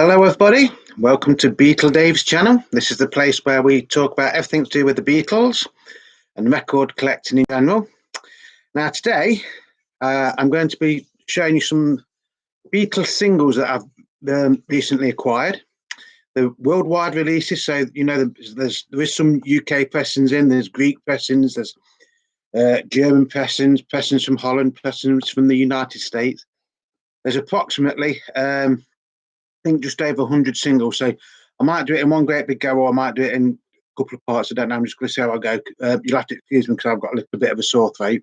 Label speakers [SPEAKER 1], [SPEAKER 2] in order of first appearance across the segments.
[SPEAKER 1] Hello everybody, welcome to Beatle Dave's channel. This is the place where we talk about everything to do with the Beatles and record collecting in general. Now today I'm going to be showing you some Beatles singles that I've recently acquired. The worldwide releases, so you know there is some UK pressings in, there's Greek pressings, there's German pressings from Holland, pressings from the United States. There's approximately I think just over 100 singles, so I might do it in one great big go, or I might do it in a couple of parts. I don't know. I'm just going to see how I go. You'll have to excuse me because I've got a little bit of a sore throat.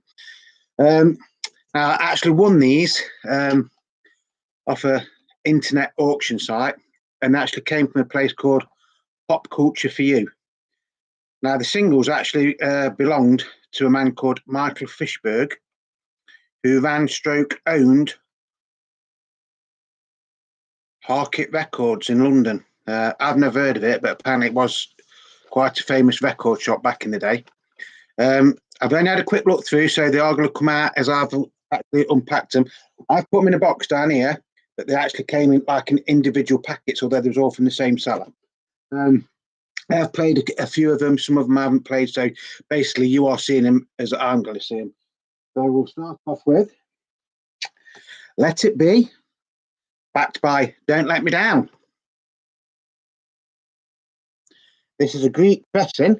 [SPEAKER 1] Now, I actually won these off a internet auction site, and actually came from a place called Pop Culture for You. Now, the singles actually belonged to a man called Michael Fishberg, who owned Harkit Records in London. I've never heard of it, but apparently it was quite a famous record shop back in the day. I've only had a quick look through, so they are going to come out as I've actually unpacked them. I've put them in a box down here, but they actually came in like an individual packets, although they was all from the same seller. I've played a few of them, some of them I haven't played, so basically you are seeing them as I'm going to see them. So we'll start off with Let It Be, backed by Don't Let Me Down. This is a Greek pressing,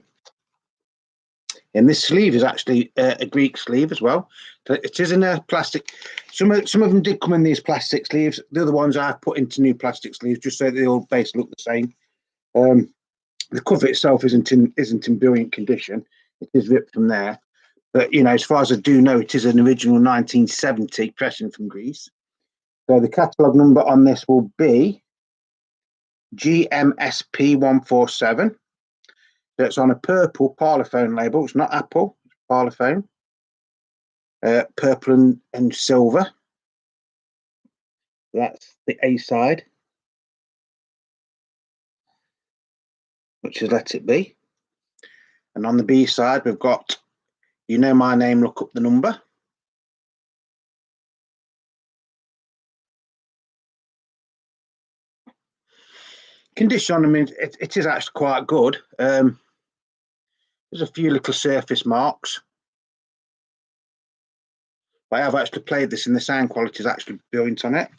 [SPEAKER 1] and this sleeve is actually a Greek sleeve as well. It is in a plastic. Some of them did come in these plastic sleeves. The other ones I've put into new plastic sleeves just so they all basically look the same. The cover itself isn't in brilliant condition. It is ripped from there, but you know, as far as I do know, it is an original 1970 pressing from Greece. So the catalogue number on this will be GMSP 147. So it's on a purple Parlophone label. It's not Apple, it's Parlophone. Purple and silver. That's the A side, which is Let It Be. And on the B side, we've got You Know My Name, Look Up the Number. Condition, I mean, it is actually quite good. There's a few little surface marks, but I have actually played this, and the sound quality is actually brilliant on it.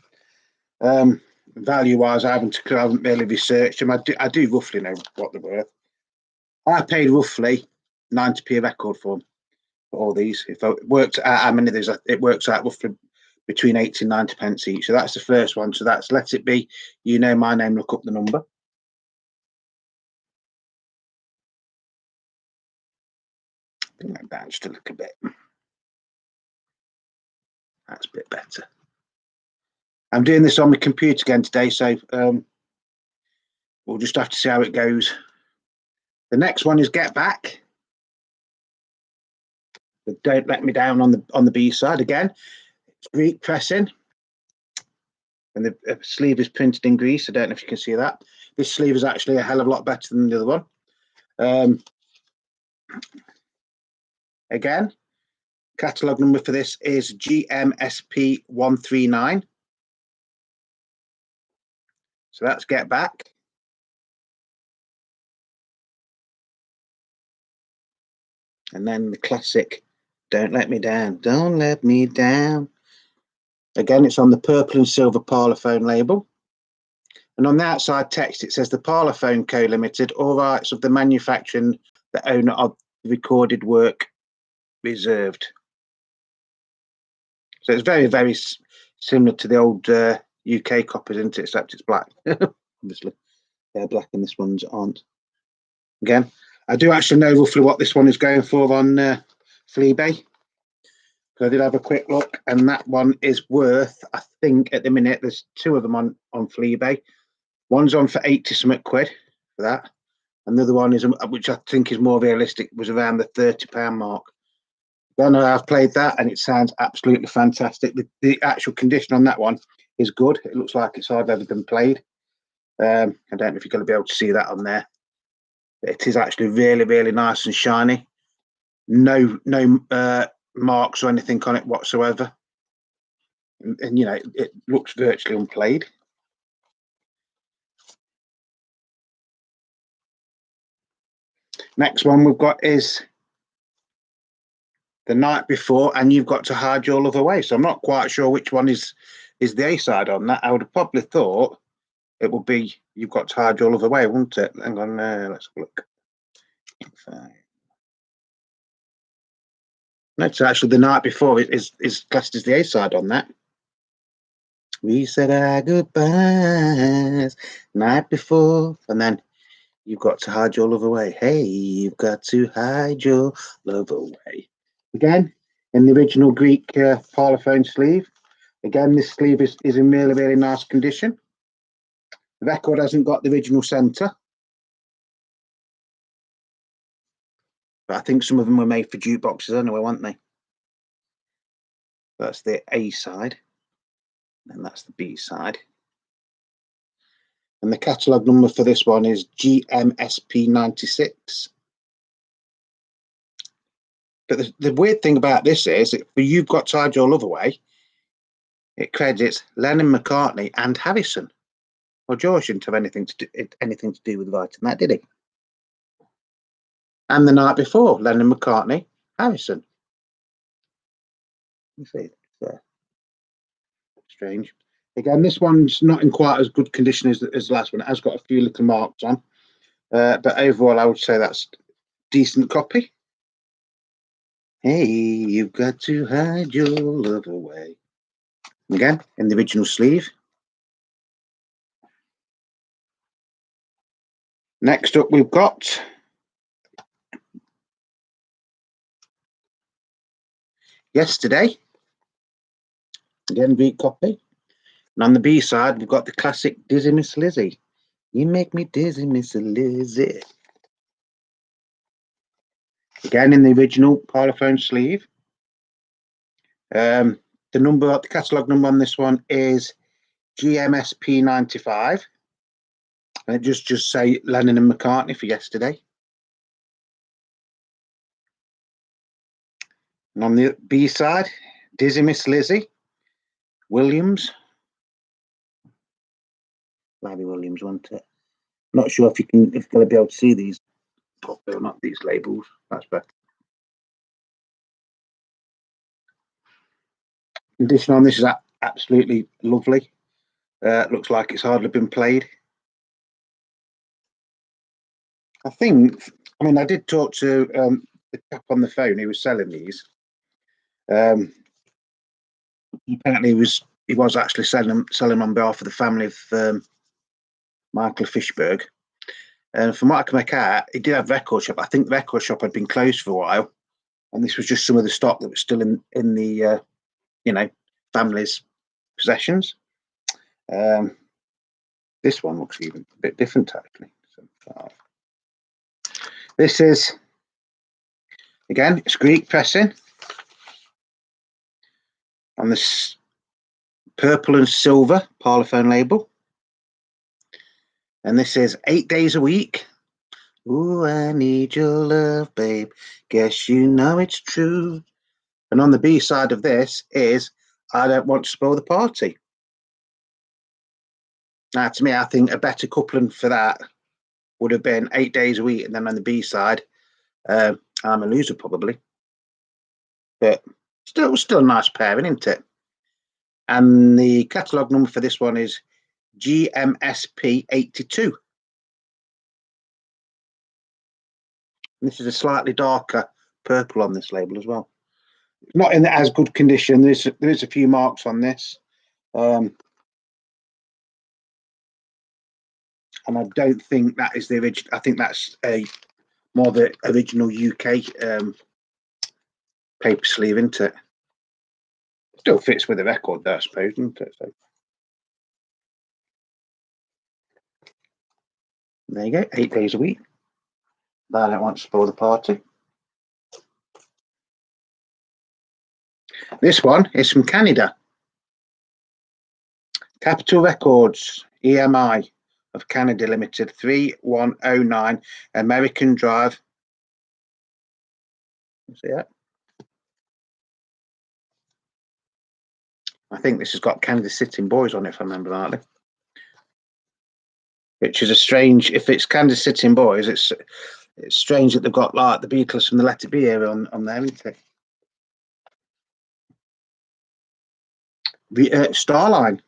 [SPEAKER 1] Value-wise, I haven't really researched them. I do roughly know what they're worth. I paid roughly 90p a record for them, for all these. If it works out how many there's, it works out roughly between 80 and 90 pence each. So that's the first one. So that's Let It Be, You Know My Name, Look Up the Number. Bring that down just a little bit. That's a bit better. I'm doing this on my computer again today, so we'll just have to see how it goes. The next one is Get Back. But Don't Let Me Down on the B side again. It's Greek pressing, and the sleeve is printed in Greece. I don't know if you can see that. This sleeve is actually a hell of a lot better than the other one. Again, catalogue number for this is GMSP 139. So that's Get Back. And then the classic Don't Let Me Down. Don't Let Me Down. Again, it's on the purple and silver Parlophone label. And on the outside text, it says the Parlophone Co. Limited, all rights of the manufacturer and the owner of the recorded work reserved. So it's very, very similar to the old UK copies, isn't it? Except it's black. Obviously, they're black and this one's aren't. Again, I do actually know roughly what this one is going for on eBay. So I did have a quick look, and that one is worth, I think at the minute, there's two of them on eBay. One's on for 80 something quid for that. And the other one is, which I think is more realistic, was around the £30 mark. Then I've played that, and it sounds absolutely fantastic. The actual condition on that one is good. It looks like it's hardly ever been played. I don't know if you're going to be able to see that on there. It is actually really, really nice and shiny. No marks or anything on it whatsoever. And you know, it looks virtually unplayed. Next one we've got is The Night Before and You've Got to Hide Your Love Away. So I'm not quite sure which one is the A side on that. I would have probably thought it would be You've Got to Hide Your Love Away, wouldn't it? Hang on, let's have a look. No, it's actually The Night Before is classed as the A side on that. We said our goodbyes night before, and then You've Got to Hide Your Love Away. Hey, you've got to hide your love away. Again, in the original Greek parlophone sleeve. Again, this sleeve is in really, really nice condition. The record hasn't got the original centre, but I think some of them were made for jukeboxes anyway, weren't they? That's the A side, and that's the B side. And the catalogue number for this one is GMSP96. But the weird thing about this is that for You've Got to Hide Your Love Away, it credits Lennon, McCartney and Harrison. Well, George shouldn't have anything to do with writing that, did he? And The Night Before, Lennon, McCartney, Harrison. You see, it's strange. Again, this one's not in quite as good condition as the last one. It has got a few little marks on. But overall, I would say that's decent copy. Hey, you've got to hide your love away. Again, in the original sleeve. Next up, we've got Yesterday. Again, beat copy. And on the B side, we've got the classic Dizzy Miss Lizzy. You make me dizzy, Miss Lizzy. Again, in the original parlophone sleeve. The catalogue number on this one is GMSP95. And it just say Lennon and McCartney for Yesterday. And on the B side, Dizzy Miss Lizzy, Williams. Larry Williams, wasn't it? Not sure if you're going to be able to see these properly or not, these labels. That's better. Condition on this is absolutely lovely. Looks like it's hardly been played. I did talk to the chap on the phone who was selling these. Apparently, he was actually selling on behalf of the family of Michael Fishberg. And from what I can make out, he did have a record shop. I think the record shop had been closed for a while, and this was just some of the stock that was still in the family's possessions. This one looks even a bit different, actually. This is, again, it's Greek pressing on this purple and silver parlophone label. And this is 8 days a week. Ooh, I need your love, babe. Guess you know it's true. And on the B side of this is I Don't Want to Spoil the Party. Now, to me, I think a better coupling for that would have been 8 days a week. And then on the B side, I'm a Loser, probably. But still a nice pairing, isn't it? And the catalogue number for this one is GMSP82. And this is a slightly darker purple on this label as well. Not in as good condition. There is a few marks on this. And I don't think that is the original. I think that's more the original UK paper sleeve, isn't it? Still fits with the record there, I suppose, doesn't it? So there you go, 8 days a week. I Don't Want to Spoil the Party. This one is from Canada. Capitol Records, EMI of Canada Limited, 3109 American Drive. See that? I think this has got Kansas City Boys on it, if I remember rightly. Which is a strange, if it's Kansas City Boys, It's strange that they've got like the Beatles from the Let It Be era on there, isn't it? The Starline,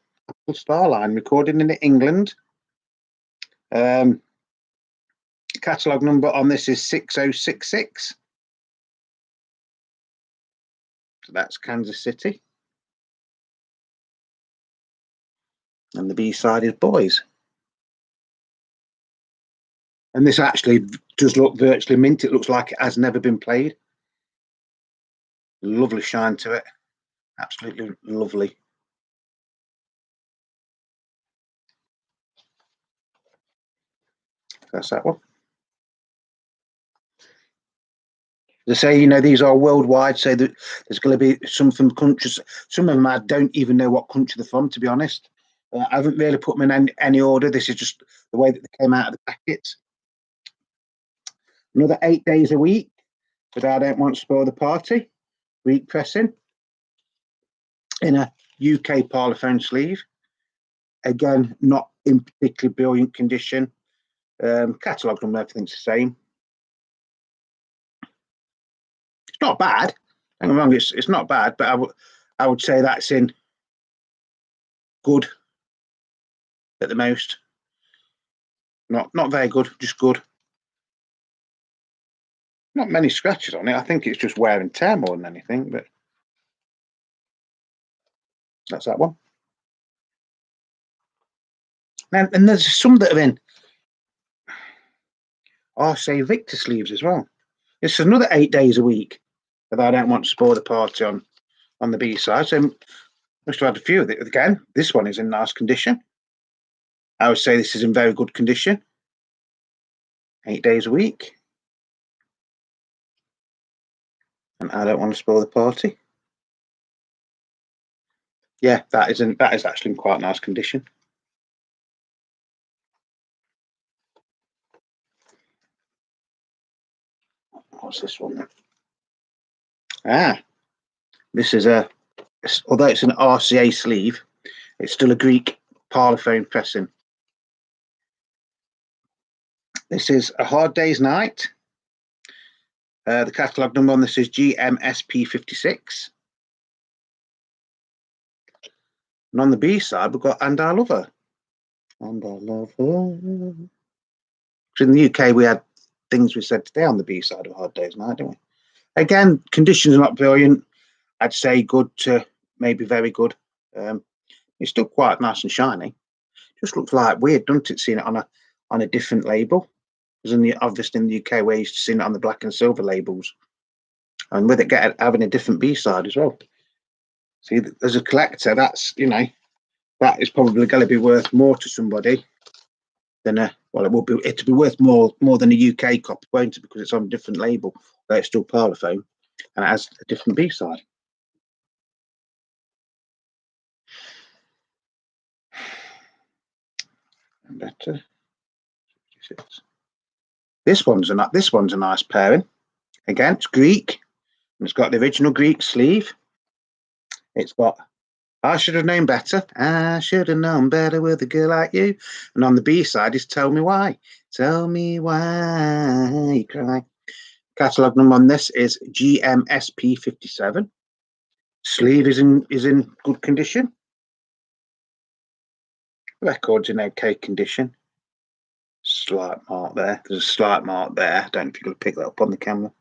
[SPEAKER 1] recorded in England. Catalogue number on this is 6066. So that's Kansas City. And the B-side is Boys. And this actually does look virtually mint. It looks like it has never been played. Lovely shine to it. Absolutely lovely. That's that one. They say, these are worldwide, so that there's going to be some from countries. Some of them I don't even know what country they're from, to be honest. I haven't really put them in any order. This is just the way that they came out of the packets. Another 8 days a week, but I don't want to spoil the party. Week pressing in a UK Parlophone sleeve. Again, not in particularly brilliant condition. Catalogue number, everything's the same. It's not bad. Don't get me wrong, it's not bad, but I would say that's in good at the most. Not very good, just good. Not many scratches on it. I think it's just wear and tear more than anything, but that's that one. And there's some that are in RC Victor sleeves as well. It's another 8 days a week, but I don't want to spoil the party on the B side. So must have had a few of it. Again, this one is in nice condition. I would say this is in very good condition. 8 days a week. And I don't want to spoil the party. Yeah, that is actually in quite nice condition. What's this one? This is although it's an RCA sleeve, it's still a Greek Parlophone pressing. This is A Hard Day's Night. The catalogue number on this is GMSP56. And on the B side, we've got And I Love Her. And I Love Her. So in the UK, we had things we said today on the B side of A Hard Day's Night, didn't we? Again, conditions are not brilliant. I'd say good to maybe very good. It's still quite nice and shiny. Just looks like weird, doesn't it, seeing it on a different label? Because obviously in the UK, we're used to seeing it on the black and silver labels. And with it having a different B-side as well. See, as a collector, that's, that is probably going to be worth more to somebody than it'll be worth more than a UK copy, won't it? Because it's on a different label, but it's still Parlophone and it has a different B-side. And better. This one's a nice pairing. Again, it's Greek, and it's got the original Greek sleeve. It's got I should have known better. I should have known better with a girl like you. And on the B side is Tell Me Why. Tell me why you cry. Catalogue number on this is GMSP57. Sleeve is in good condition. Record's in okay condition. Slight mark there. There's a slight mark there. I don't know if you can pick that up on the camera.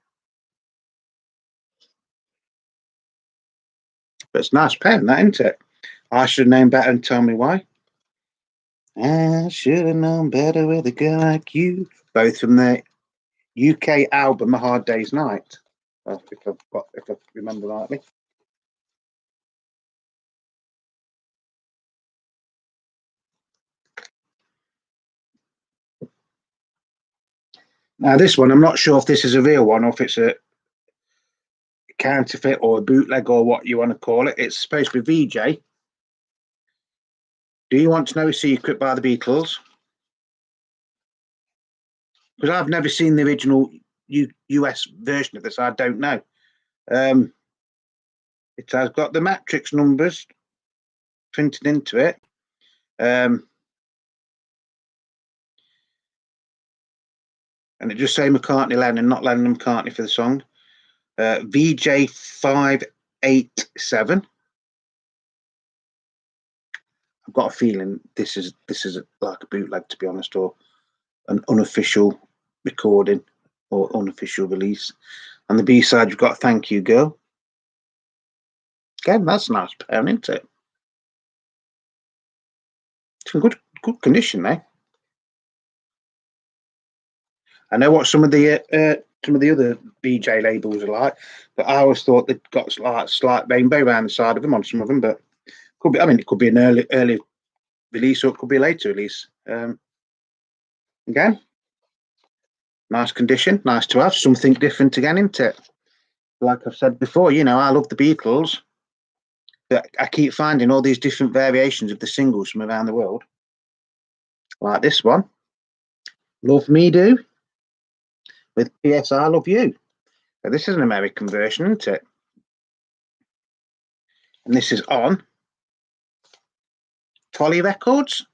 [SPEAKER 1] But it's a nice pen, that, isn't it? I should have known better and Tell Me Why. I should have known better with a girl like you. Both from the UK album A Hard Day's Night. If I remember rightly. Now this one, I'm not sure if this is a real one or if it's a counterfeit or a bootleg or what you want to call it. It's supposed to be VJ. Do you want to know a secret by the Beatles? Because I've never seen the original US version of this. I don't know. It has got the matrix numbers printed into it. and it just say McCartney Lennon, not Lennon and McCartney for the song. VJ587. I've got a feeling this is like a bootleg, to be honest, or an unofficial recording or unofficial release. And the B-side, you've got Thank You Girl. Again, that's a nice pair, isn't it? It's in good condition there. I know what some of the other BJ labels are like, but I always thought they'd got like slight rainbow around the side of them on some of them. But could be, I mean, it could be an early release or it could be a later release. Again, nice condition, nice to have something different again, isn't it? Like I've said before, you know, I love the Beatles, but I keep finding all these different variations of the singles from around the world, like this one, "Love Me Do," with "P.S. I Love You." So this is an American version, isn't it? And this is on Tollie Records,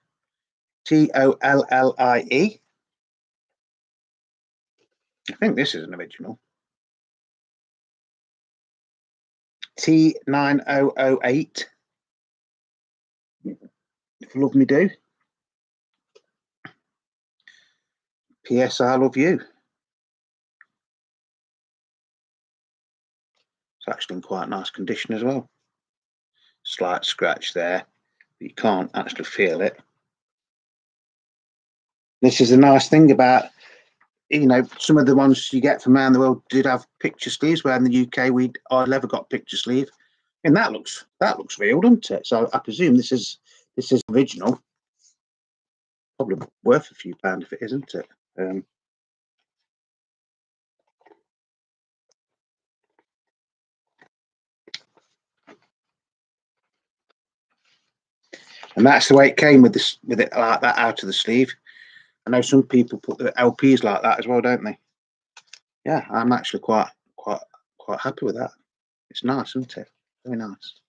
[SPEAKER 1] Tollie. I think this is an original. T9008. If you love me, do. P.S. I love you. It's actually in quite nice condition as well. Slight scratch there, but you can't actually feel it. This is a nice thing about, you know, some of the ones you get from around the world did have picture sleeves, where in the UK I never got picture sleeve. And that looks real, doesn't it? So I presume this is original. Probably worth a few pounds if it isn't it. And that's the way it came with it like that out of the sleeve. I know some people put the LPs like that as well, don't they? Yeah, I'm actually quite happy with that. It's nice, isn't it? Very nice.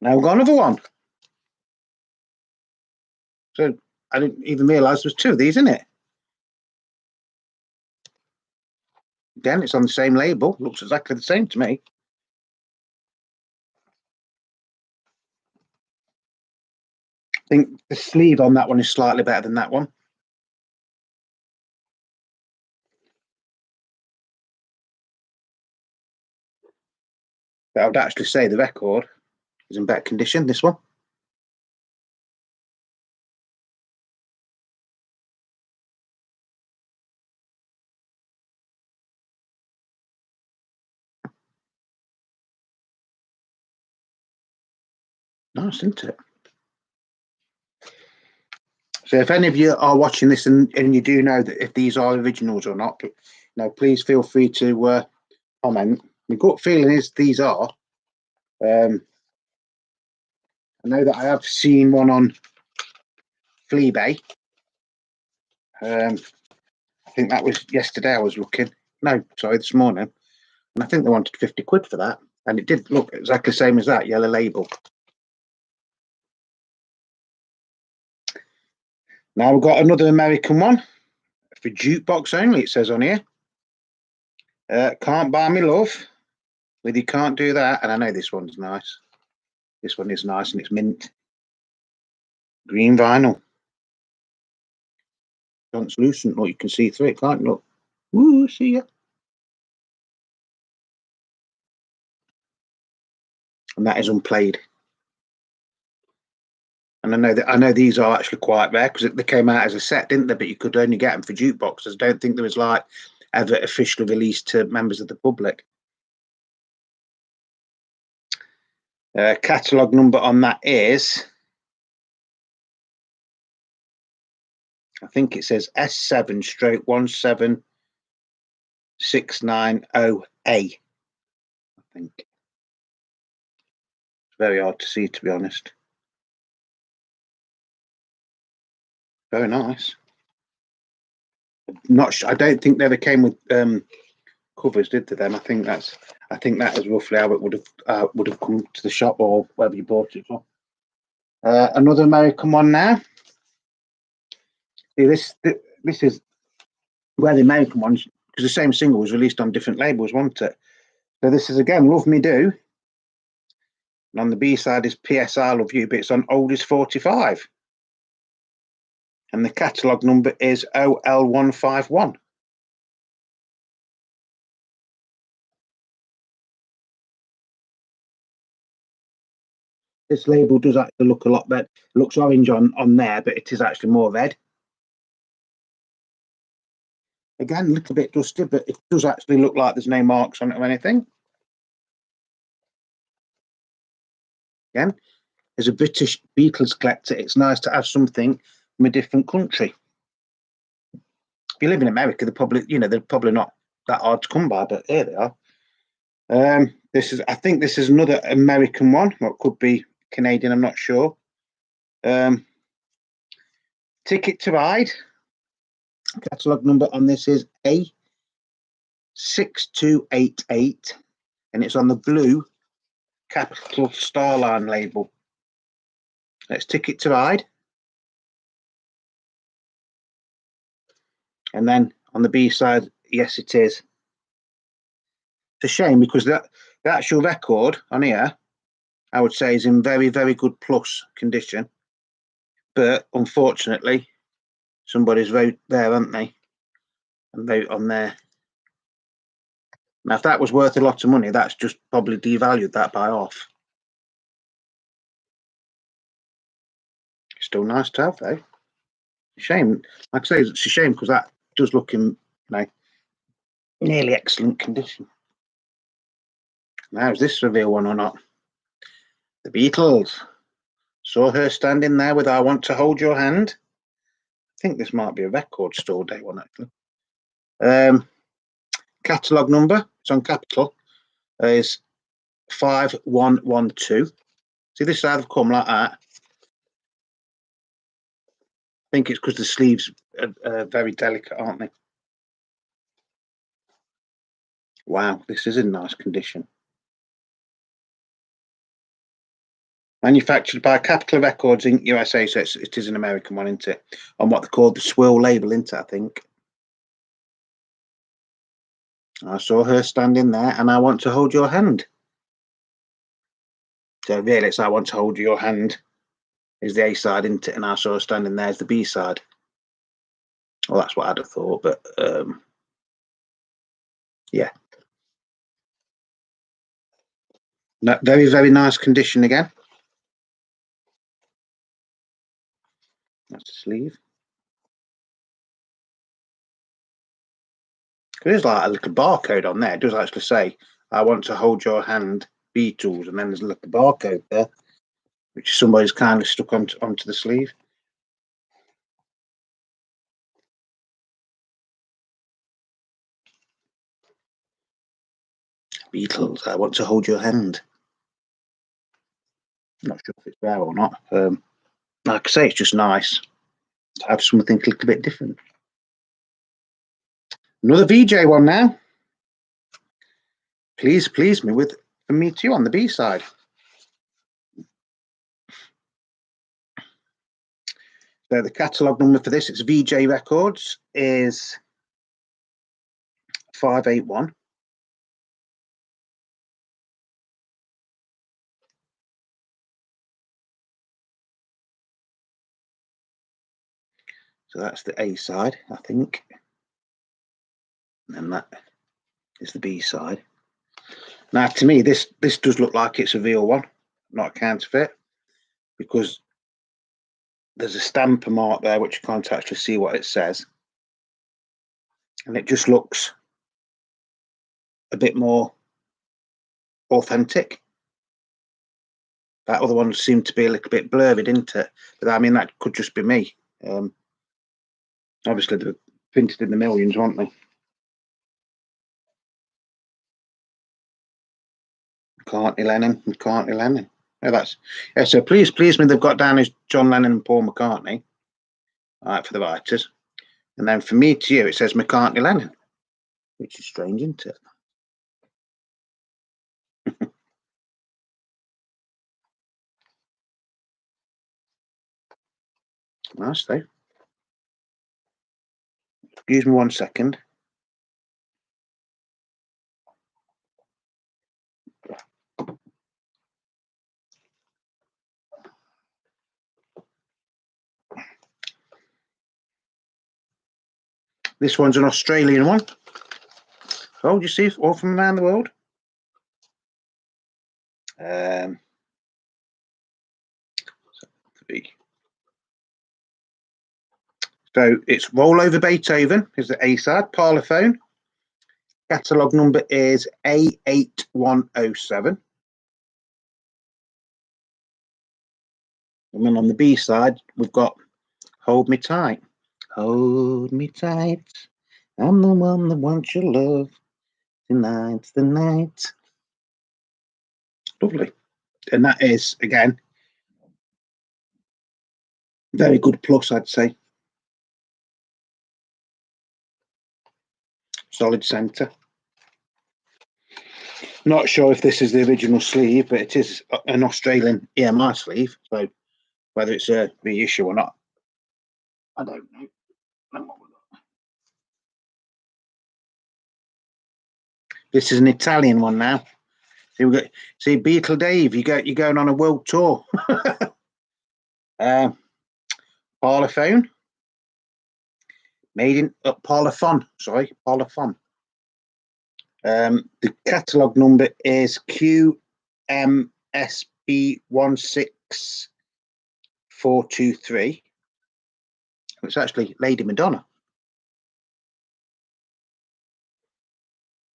[SPEAKER 1] Now we've got another one. So I didn't even realise there was two of these, isn't it? Again, it's on the same label. Looks exactly the same to me. I think the sleeve on that one is slightly better than that one. But I would actually say the record is in better condition, this one. Nice, isn't it? So if any of you are watching this and you do know that if these are originals or not, you know, please feel free to comment. My gut feeling is these are. I know that I have seen one on Fleabay. I think that was yesterday I was looking. No, sorry, this morning. And I think they wanted 50 quid for that. And it did look exactly the same as that, yellow label. Now we've got another American one for jukebox only, it says on here. Can't Buy Me Love with You Can't Do That. And I know this one's nice. This one is nice and it's mint. Green vinyl. Translucent, look, you can see through it, can't you? Look. Woo, see ya. And that is unplayed. And I know these are actually quite rare because they came out as a set, didn't they? But you could only get them for jukeboxes. I don't think there was like ever officially released to members of the public. Catalogue number on that is, I think it says S7/17690A. I think it's very hard to see, to be honest. Very nice. I don't think they ever came with covers, did they? Then I think that is roughly how it would have come to the shop or wherever you bought it from. Another American one now. See, this is where the American ones, because the same single was released on different labels, wasn't it? So this is again Love Me Do. And on the B side is PS I Love You, but it's on Oldest 45. And the catalogue number is OL151. This label does actually look a lot better. It looks orange on there, but it is actually more red. Again, a little bit dusty, but it does actually look like there's no marks on it or anything. Again, as a British Beatles collector, it's nice to have something from a different country. If you live in America, they're probably not that hard to come by, but here they are. I think this is another American one, or it could be Canadian, I'm not sure. Ticket to Ride. Catalogue number on this is A6288, and it's on the blue capital Starline label. Let's Ticket to Ride. And then on the B side, yes, it is. It's a shame because the actual record on here, I would say, is in very, very good plus condition. But unfortunately, somebody's wrote there, haven't they? And wrote on there. Now, if that was worth a lot of money, that's just probably devalued that by half. Still nice to have, though. Shame. Like I say, it's a shame because that does look in nearly excellent condition. Now, is this a real one or not? The Beatles. Saw her standing there with I Want to Hold Your Hand. I think this might be a record store day one, actually. Catalogue number, it's on capital, is 5112. See, this side have come like that. I think it's because the sleeves are very delicate, aren't they? Wow, this is in nice condition. Manufactured by Capitol Records in USA, so it is an American one, isn't it? On what they call the Swirl label, isn't it, I think. I saw her standing there and I Want to Hold Your Hand. So really, it's I Want to Hold Your Hand is the A side, isn't it? And I saw her standing there as the B side. Well, that's what I'd have thought, but yeah. No, very, very nice condition again. That's the sleeve. There's like a little barcode on there. It does actually say, I Want to Hold Your Hand, Beatles, and then there's a little barcode there, which somebody's kindly stuck onto the sleeve. Beatles, I Want to Hold Your Hand. I'm not sure if it's there or not. Like I say, it's just nice to have something a little bit different. Another VJ one now. Please please me with For Me Too on the B side. So the catalogue number for this, it's VJ Records, is 581. So that's the A side, I think. And then that is the B side. Now, to me, this does look like it's a real one, not a counterfeit, because there's a stamper mark there which you can't actually see what it says. And it just looks a bit more authentic. That other one seemed to be a little bit blurry, didn't it? But I mean, that could just be me. Obviously, they're printed in the millions, weren't they? McCartney, Lennon. Yeah. So please me. They've got down as John Lennon and Paul McCartney, all right, for the writers, and then For Me to You, it says McCartney, Lennon, which is strange, isn't it? Nice though. Excuse me 1 second. This one's an Australian one. Oh, you see, all from around the world. So it's Roll Over Beethoven is the A side, Parlophone. Catalogue number is A8107. And then on the B side, we've got Hold Me Tight. Hold me tight. I'm the one that wants your love. Tonight's the night. Lovely. And that is, again, very good plus, I'd say. Solid centre. Not sure if this is the original sleeve, but it is an Australian EMI sleeve. So whether it's a reissue or not, I don't know. This is an Italian one now. See, Beatle Dave, you're going on a world tour. Parlophone, made in Parlophone. Sorry, Parlophone. The catalogue number is QMSB16423. It's actually Lady Madonna.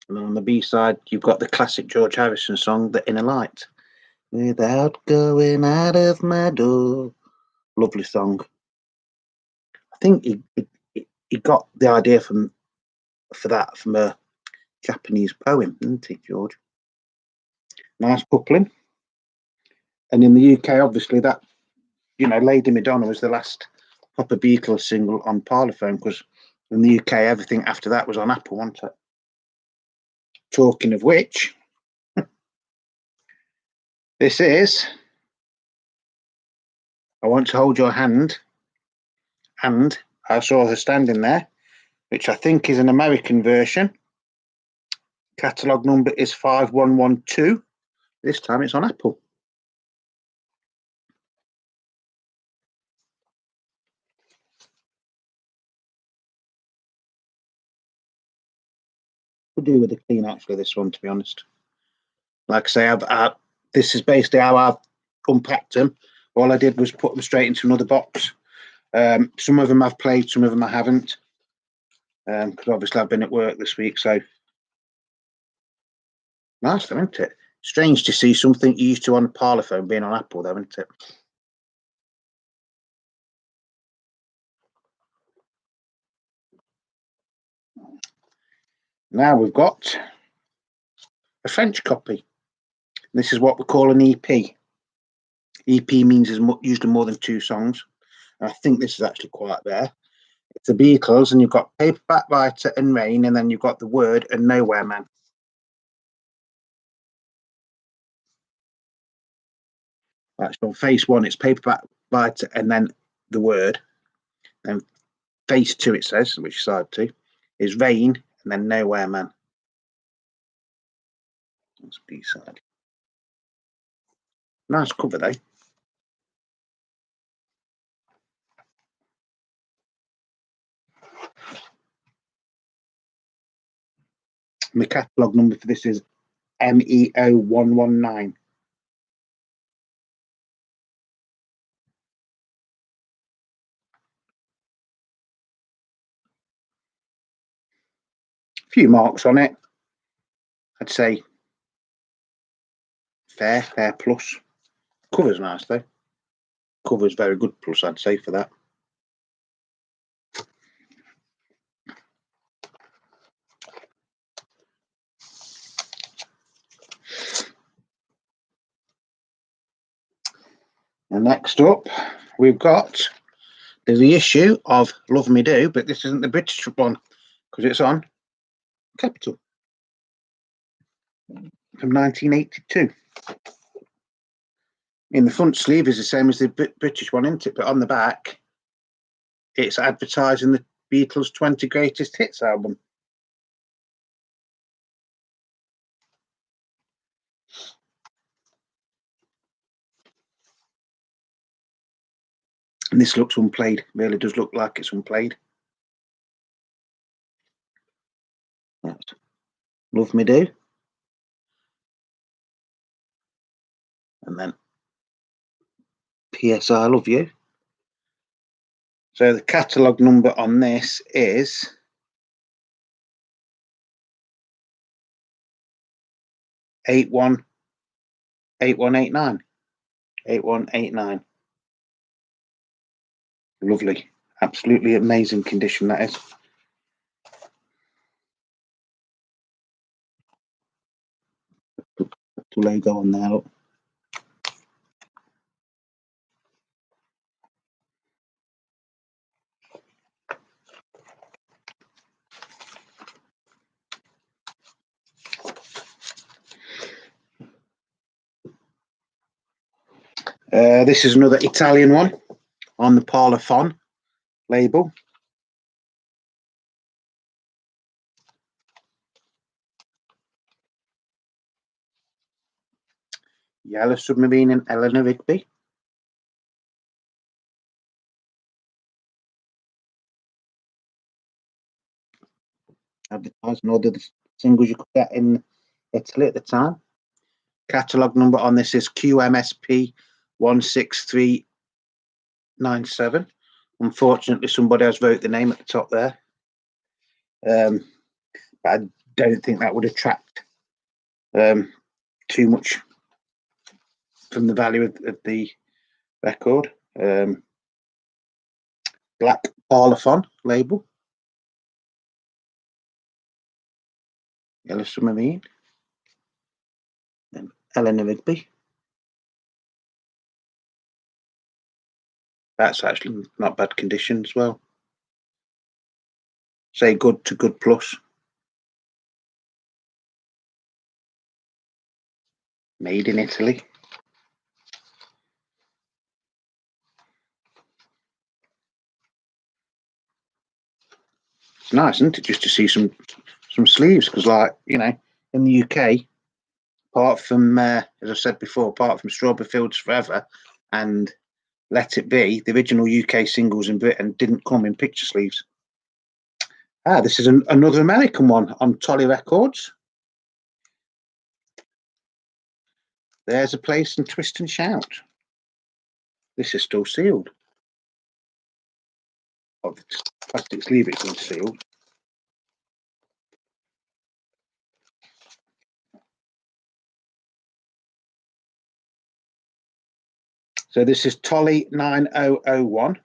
[SPEAKER 1] And on the B side, you've got the classic George Harrison song, The Inner Light. Without going out of my door. Lovely song. I think he got the idea for that from a Japanese poem, didn't he, George? Nice coupling. And in the UK, obviously, that, Lady Madonna was the last proper Beatles single on Parlophone, because in the UK, everything after that was on Apple, wasn't it? Talking of which, this is I Want to Hold Your Hand, and I saw her standing there, which I think is an American version. Catalogue number is 5112. This time it's on Apple. Could do with a clean actually, this one, to be honest. Like I say, this is basically how I've unpacked them. All I did was put them straight into another box. Some of them I've played, some of them I haven't. Because obviously I've been at work this week, so nice though, isn't it? Strange to see something you used to on a Parlophone being on Apple, though, isn't it? Now we've got a French copy. This is what we call an EP. EP means there's usually more than 2 songs. And I think this is actually quite rare. It's the Beatles, and you've got Paperback Writer and Rain, and then you've got The Word and Nowhere Man. Actually, on face 1, it's Paperback Writer and then The Word. And face 2, it says, which side 2, is Rain and then Nowhere Man. That's B side. Nice cover though. My catalogue number for this is MEO119. A few marks on it. I'd say fair plus. Cover's nice though. Cover's very good plus, I'd say, for that. And next up, we've got the reissue of Love Me Do, but this isn't the British one because it's on Capitol from 1982. In the front sleeve is the same as the British one, isn't it? But on the back, it's advertising the Beatles' 20 Greatest Hits album. And this looks unplayed. Really does look like it's unplayed. That's Love Me Do. And then P.S. I Love You. So the catalogue number on this is 8189. 8189. Lovely. Absolutely amazing condition that is. Put the logo on there. Look. This is another Italian one on the Parlophone label. Yellow Submarine and Eleanor Rigby. Advertising all the singles you could get in Italy at the time. Catalogue number on this is QMSP 16397. Unfortunately, somebody has wrote the name at the top there. But I don't think that would attract too much from the value of the record. Black Parlophone label. Yellow Submarine. And Eleanor Rigby. That's actually not bad condition as well. Say good to good plus. Made in Italy. It's nice, isn't it, just to see some sleeves? Because, like, you know, in the UK, apart from as I said before, apart from Strawberry Fields Forever and Let It Be, the original UK singles in Britain didn't come in picture sleeves. This is another American one on Tolly Records. There's a Place and Twist and Shout. This is still sealed. Oh, the plastic sleeve it's been sealed. So this is Tolly 9001.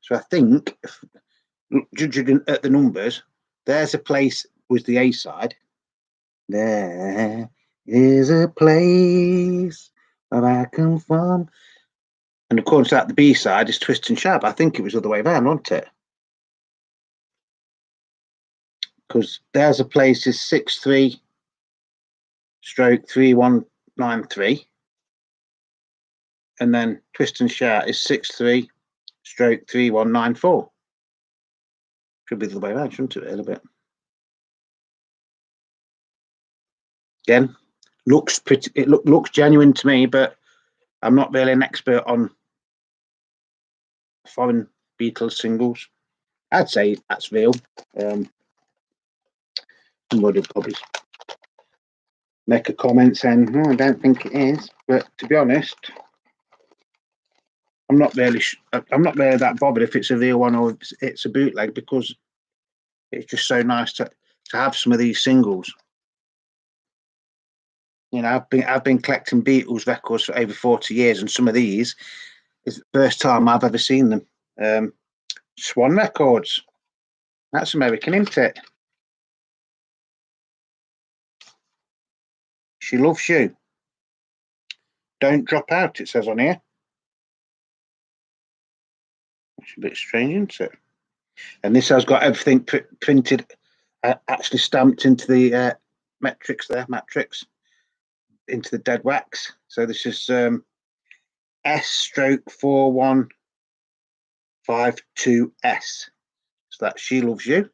[SPEAKER 1] So I think, judging at the numbers, There's a Place was the A side. There is a place where I come from. And according to that, the B side is Twist and Shout. I think it was the other way around, wasn't it? Because There's a Place is 63/3193. And then Twist and Shout is 63/3194. Should be the other way around, shouldn't it? A little bit. Again, looks pretty. It looks genuine to me, but I'm not really an expert on foreign Beatles singles. I'd say that's real. Somebody will probably make a comment saying, "I don't think it is," but to be honest, I'm not really that bothered if it's a real one or if it's a bootleg, because it's just so nice to have some of these singles. You know, I've been collecting Beatles records for over 40 years, and some of these is the first time I've ever seen them. Swan Records. That's American, isn't it? She Loves You. Don't Drop Out, it says on here. It's a bit strange, isn't it? And this has got everything printed, actually stamped into the matrix, into the dead wax. So this is S/4152S. So that's She Loves You.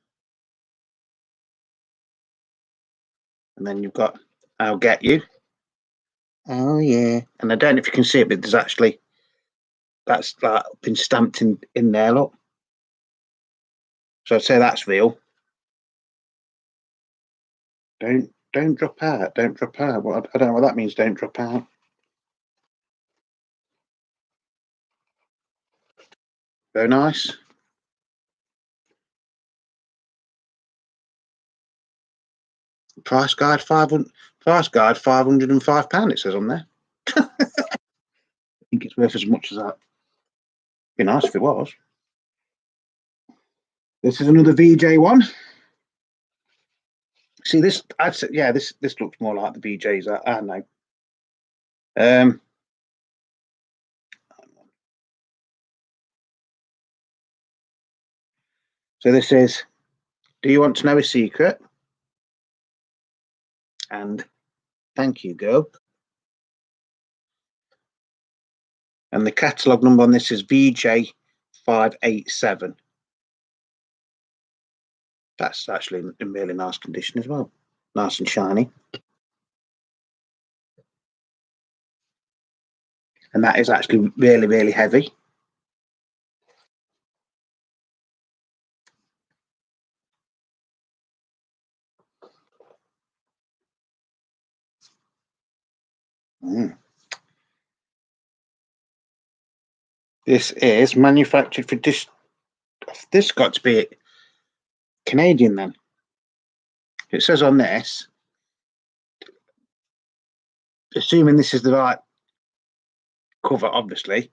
[SPEAKER 1] And then you've got I'll Get You. Oh yeah. And I don't know if you can see it, but there's actually that's like been stamped in there, look. So I'd say that's real. Don't drop out. Don't drop out. Well, I don't know what that means. Don't drop out. Very nice. Price guide £505. It says on there. I think it's worth as much as that. Be nice if it was. This is another VJ one. See this? I'd say, yeah, this looks more like the VJs. I know. So this is. Do you want to know a secret? And thank you, girl. And the catalogue number on this is VJ587. That's actually in really nice condition as well. Nice and shiny. And that is actually really, really heavy. This is manufactured for this got to be Canadian then. It says on this, assuming this is the right cover, obviously,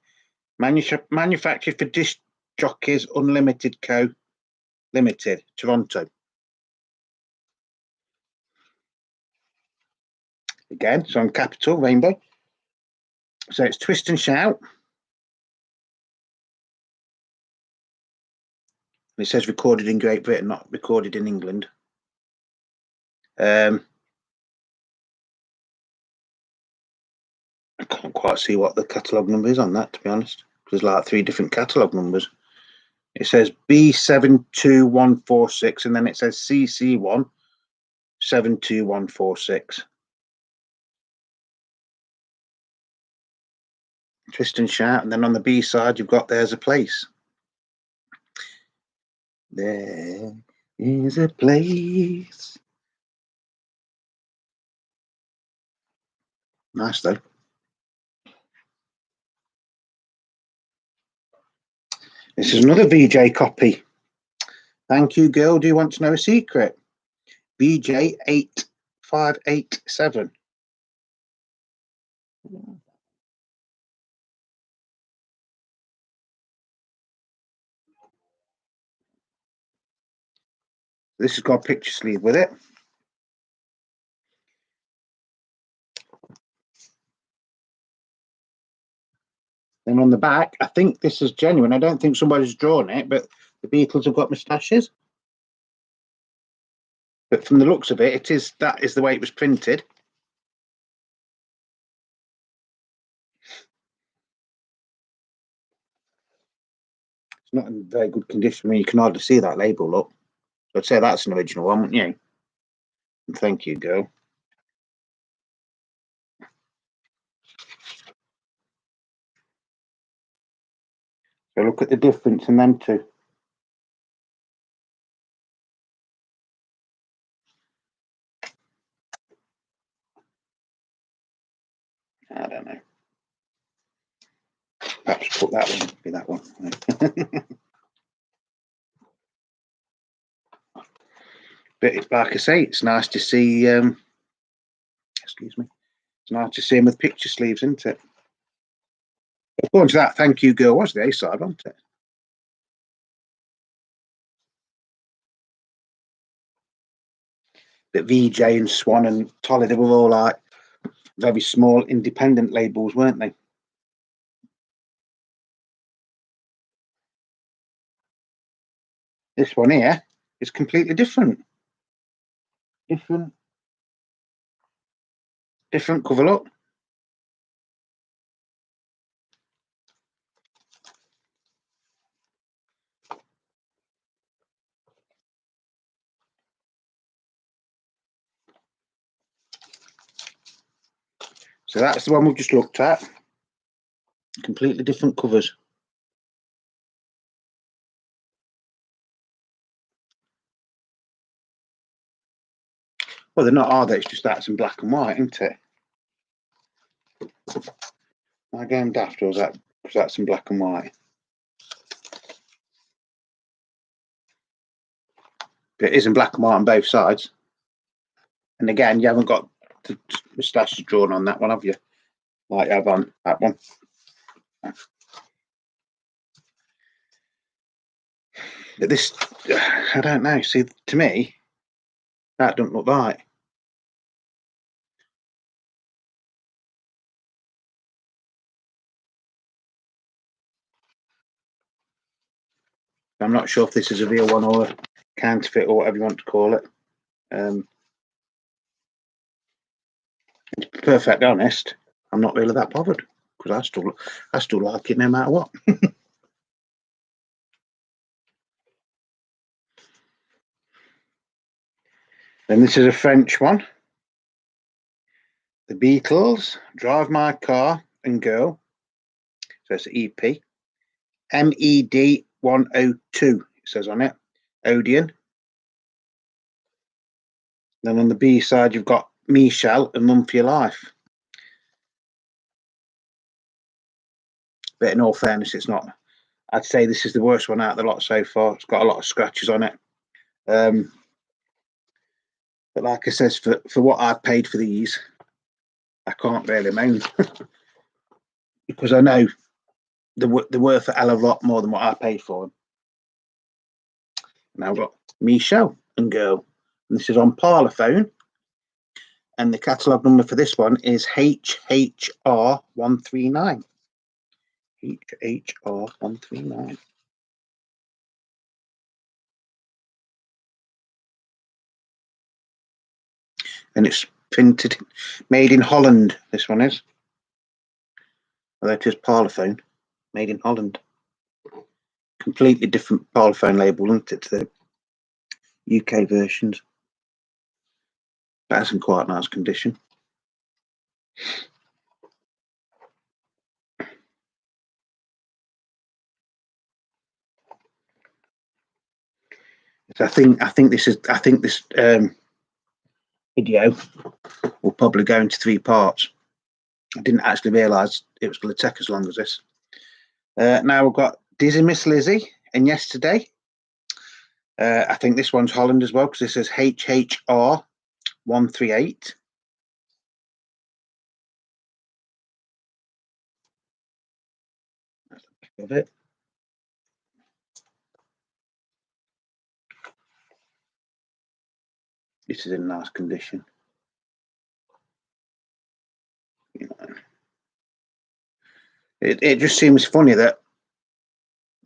[SPEAKER 1] manufactured for Disc Jockeys Unlimited Co. Limited, Toronto. Again, so on capital rainbow. So it's Twist and Shout. It says recorded in Great Britain, not recorded in England. I can't quite see what the catalogue number is on that, to be honest. There's like 3 different catalogue numbers. It says B72146, and then it says CC1 72146. Twist and Shout, and then on the B side you've got There's a Place. There is a place. Nice though. This is another VJ copy. Thank you, girl. Do you want to know a secret? VJ8587. This has got a picture sleeve with it. Then on the back, I think this is genuine. I don't think somebody's drawn it, but the Beatles have got moustaches. But from the looks of it, that is the way it was printed. It's not in very good condition. I mean, you can hardly see that label, look. So I'd say that's an original one, wouldn't you? And thank you, girl. So look at the difference in them two. I don't know. Perhaps put that one, be that one. But it's like I say, it's nice to see. Excuse me. It's nice to see him with picture sleeves, isn't it? According to that, thank you, girl, was the A side, wasn't it? But VJ and Swan and Tolly, they were all like very small independent labels, weren't they? This one here is completely different. Different cover look. So that's the one we've just looked at. Completely different covers. Well, they're not, are they? It's just that's in black and white, isn't it? Am I going daft, or is that because that's in black and white? But it is in black and white on both sides. And again, you haven't got the moustaches drawn on that one, have you? Like you have on that one. But this, I don't know. See, to me, that doesn't look right. I'm not sure if this is a real one or a counterfeit or whatever you want to call it. To be perfectly honest, I'm not really that bothered because I still like it no matter what. Then this is a French one. The Beatles, Drive My Car and Go. So it's an EP. MED 102, it says on it. Odeon. Then on the B side, you've got Michelle and Mum for Your Life. But in all fairness, it's not. I'd say this is the worst one out of the lot so far. It's got a lot of scratches on it. But like I says, for what I paid for these, I can't really moan because I know they're worth a hell of a lot more than what I paid for them. Now I've got Michelle and Girl. And this is on Parlophone. And the catalogue number for this one is HHR139. HHR139. And it's printed, made in Holland, this one is. Although it is Parlophone, made in Holland. Completely different Parlophone label, isn't it, to the UK versions. That's in quite nice condition. So I think this video will probably go into 3 parts. I didn't actually realise it was going to take as long as this. Now we've got Dizzy Miss Lizzy and Yesterday. I think this one's Holland as well because this says HHR138. That's the back of it. This is in nice condition. You know, it just seems funny that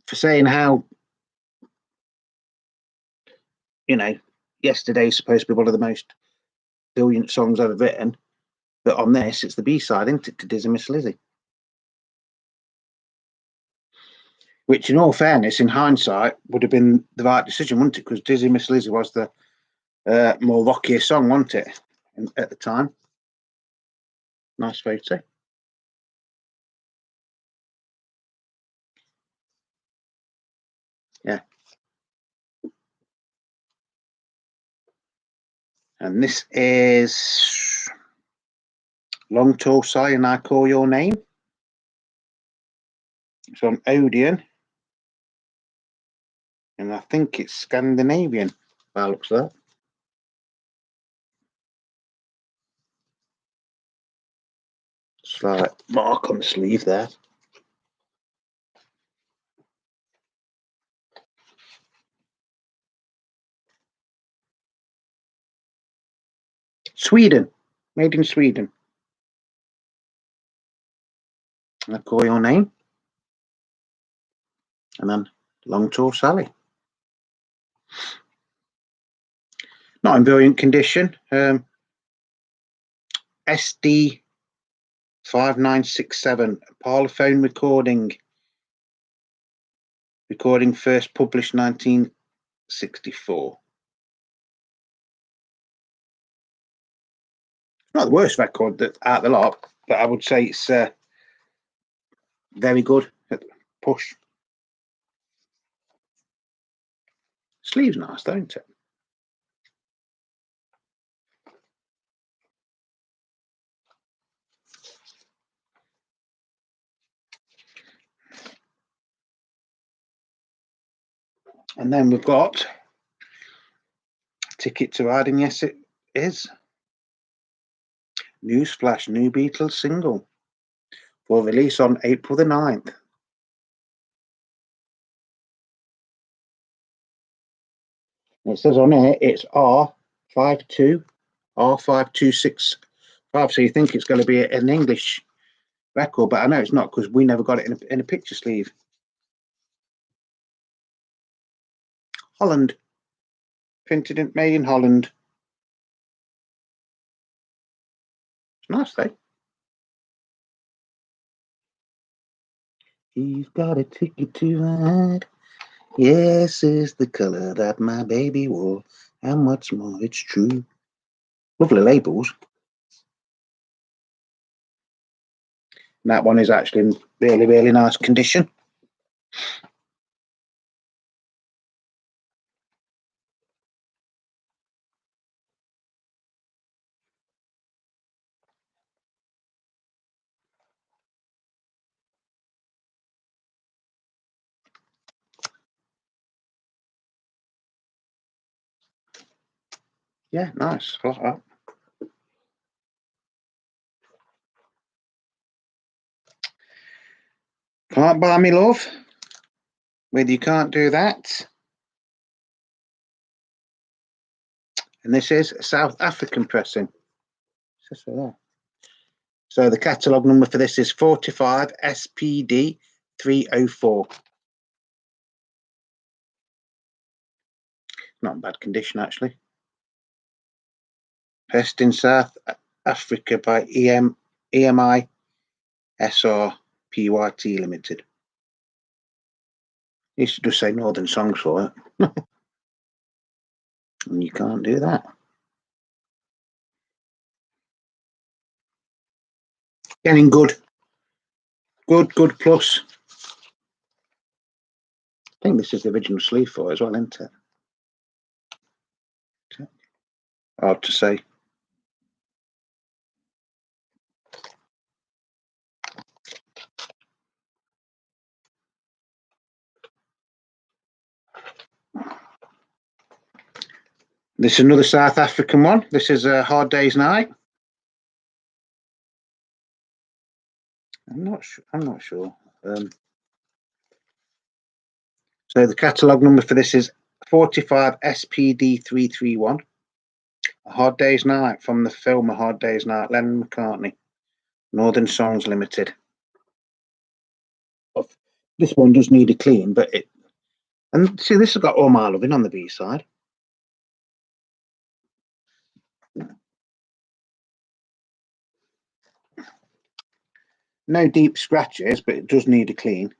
[SPEAKER 1] for saying how, you know, Yesterday's supposed to be one of the most brilliant songs ever written, but on this it's the B-side, isn't it, to Dizzy Miss Lizzy? Which, in all fairness, in hindsight, would have been the right decision, wouldn't it? Because Dizzy Miss Lizzy was the more rockier song, wasn't it, at the time? Nice photo. Yeah. And this is Long Tall Sally and I Call Your Name. It's on Odeon. And I think it's Scandinavian, by the looks of that. Slight mark on the sleeve there. Sweden, made in Sweden. And I Call Your Name. And then Long Tall Sally. Not in brilliant condition. SD 5967, Parlophone recording. Recording first published 1964. Not the worst record that out of the lot. but I would say it's very good at push. Sleeve's nice, don't it? And then we've got Ticket to Ride, and yes, it is. Newsflash, new Beatles single for release on April the 9th. It says on here it's R526. So you think it's going to be an English record, but I know it's not because we never got it in a picture sleeve. Holland. Printed and made in Holland. It's nice though. He's got a ticket to ride. Yes, is the colour that my baby wore. And what's more, it's true. Lovely labels. And that one is actually in really, really nice condition. Yeah, nice. I like that. Can't buy me love. Whether you can't do that. And this is South African pressing. So the catalogue number for this is 45 SPD 304. Not in bad condition, actually. Pressed in South Africa by EMI SR PYT Limited. You should just say Northern Songs for it. And you can't do that. Getting good. Good plus. I think this is the original sleeve for it as well, isn't it? Hard to say. This is another South African one. This is a Hard Day's Night. I'm not sure. So the catalogue number for this is 45 SPD 331. A Hard Day's Night from the film A Hard Day's Night, Lennon McCartney. Northern Songs Limited. This one does need a clean, but it. And see, this has got All My Loving on the B side. No deep scratches, but it does need a clean.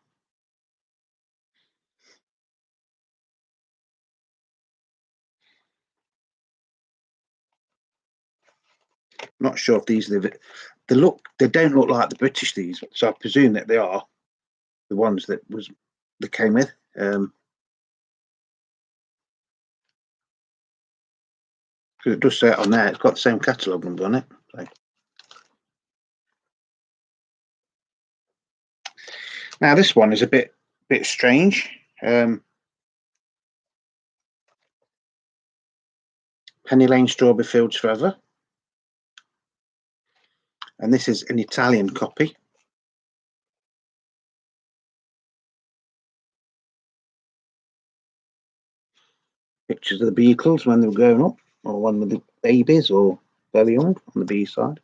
[SPEAKER 1] Not sure if these are they don't look like the British these, so I presume that they are the ones that came with. Because it does say it on there. It's got the same catalogue number on it. So. Now this one is a bit strange. Penny Lane, Strawberry Fields Forever. And this is an Italian copy. Pictures of the Beatles when they were growing up, or when they were babies or very young on the B side.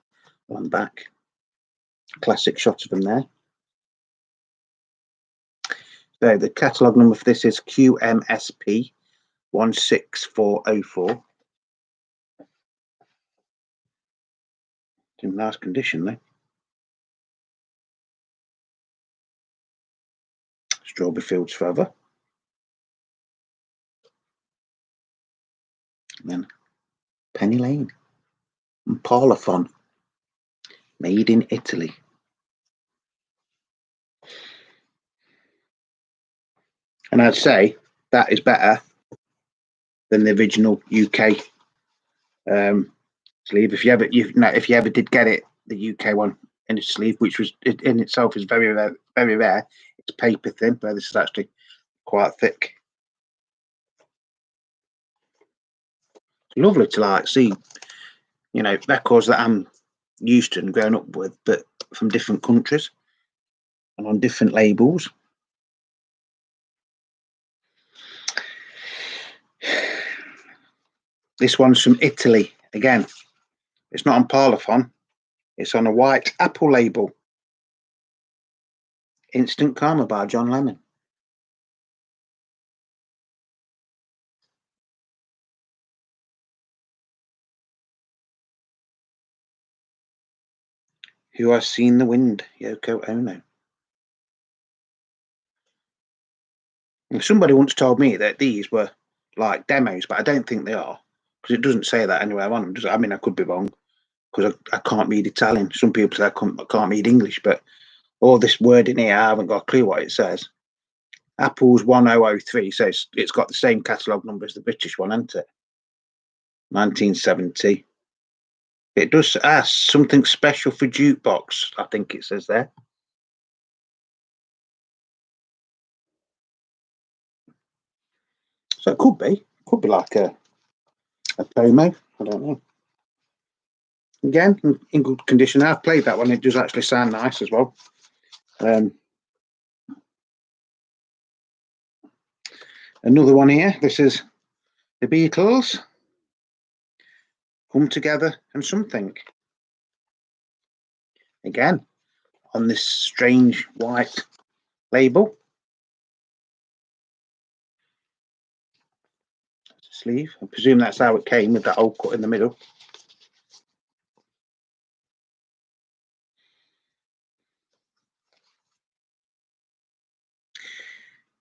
[SPEAKER 1] On back. Classic shot of them there. So the catalogue number for this is QMSP 16404. It's in nice condition though. Strawberry Fields Forever. And then Penny Lane and Parlophone. Made in Italy. And I'd say that is better than the original UK sleeve. If you ever did get it, the UK one in its sleeve, which was in itself is very rare. It's paper thin, but this is actually quite thick. It's lovely to like see, records that I'm used to and grown up with, but from different countries and on different labels. This one's from Italy again. It's not on Parlophone. It's on a white Apple label. Instant Karma by John Lennon. Who Has Seen the Wind, Yoko Ono. And somebody once told me that these were like demos, but I don't think they are, because it doesn't say that anywhere on them, does it? I mean, I could be wrong, because I can't read Italian. Some people say I can't read English, but all this word in here, I haven't got a clue what it says. Apple's 1003, so it's got the same catalogue number as the British one, hasn't it? 1970. It does ask something special for jukebox, I think it says there. So it could be like a promo. I don't know. Again, in good condition. I've played that one. It does actually sound nice as well. Another one here. This is the Beatles. Come Together and Something. Again, on this strange white label. Sleeve. I presume that's how it came, with that old cut in the middle.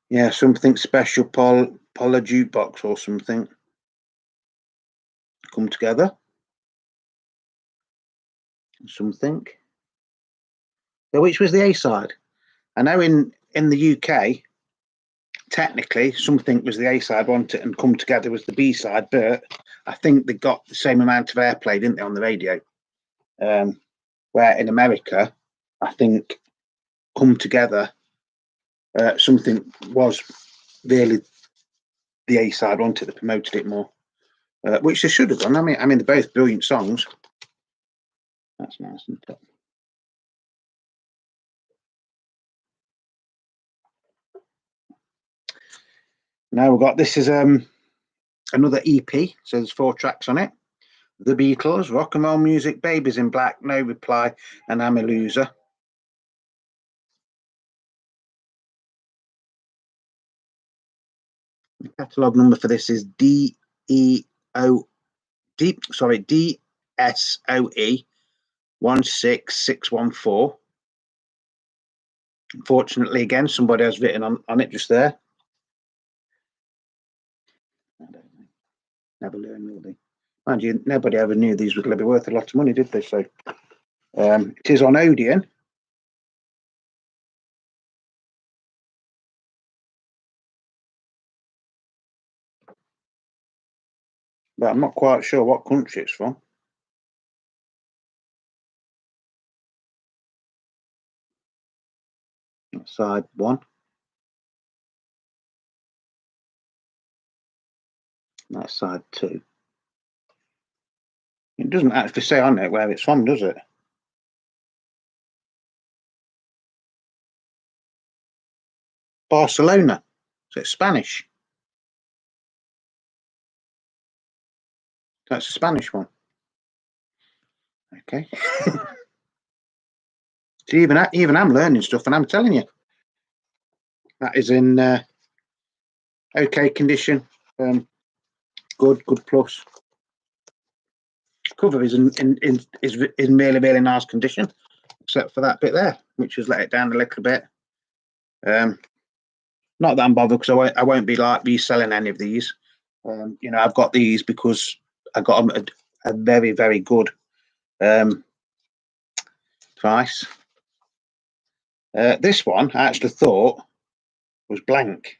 [SPEAKER 1] Yeah, something special, Paula Jukebox or something. Come Together. Something. So which was the A side? I know in the UK, technically, Something was the A side, wasn't it? And Come Together was the B side, but I think they got the same amount of airplay, didn't they, on the radio? Where in America, I think Come Together, Something was really the A side, wasn't it? They promoted it more, which they should have done. I mean, they're both brilliant songs. That's nice, isn't it? Now we've got, this is another EP, so there's 4 tracks on it. The Beatles, Rock and Roll Music, Babies in Black, No Reply, and I'm a Loser. The catalogue number for this is DSOE 16614. Unfortunately, again, somebody has written on it just there. I don't know. Never learned, will they? Mind you, nobody ever knew these were going to be worth a lot of money, did they? So it is on Odeon. But I'm not quite sure what country it's from. That's side 1. That's side 2. It doesn't actually say on it where it's from, does it? Barcelona. So it's Spanish. That's a Spanish one. Okay. So even I'm learning stuff, and I'm telling you, that is in okay condition. Good plus. Cover is in really nice condition, except for that bit there, which has let it down a little bit. Not that I'm bothered, because I won't be like reselling any of these. I've got these because I got them at a very good twice. This one I actually thought was blank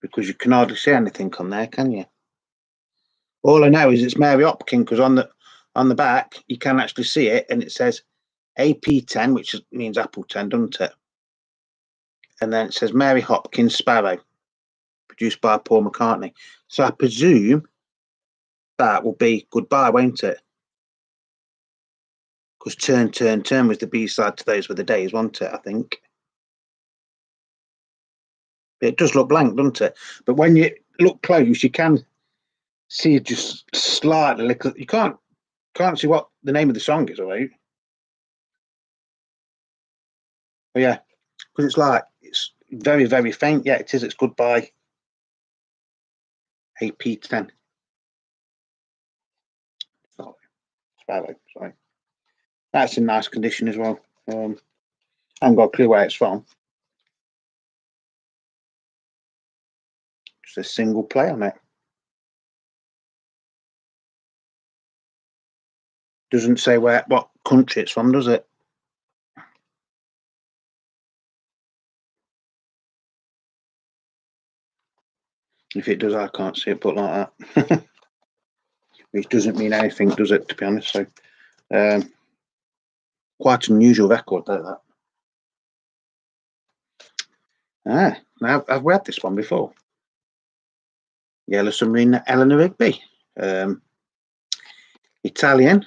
[SPEAKER 1] because you can hardly see anything on there, can you? All I know is it's Mary Hopkin because on the back you can actually see it and it says AP10, which means Apple 10, doesn't it? And then it says Mary Hopkins Sparrow, produced by Paul McCartney. So I presume that will be Goodbye, won't it? Because Turn, Turn, Turn was the B-side to Those Were the Days, wasn't it, I think? It does look blank, doesn't it? But when you look close, you can see just slightly little. You can't see what the name of the song is, right? But yeah, because it's very, very faint. Yeah, it is. It's Goodbye, AP10. Sorry. That's in nice condition as well. I haven't got a clue where it's from. Just a single play on it. Doesn't say what country it's from, does it? If it does, I can't see it put like that. Which doesn't mean anything, does it, to be honest? So, quite an unusual record, though, that. Now, I've read this one before. Yellow Submarine, Eleanor Rigby. Italian.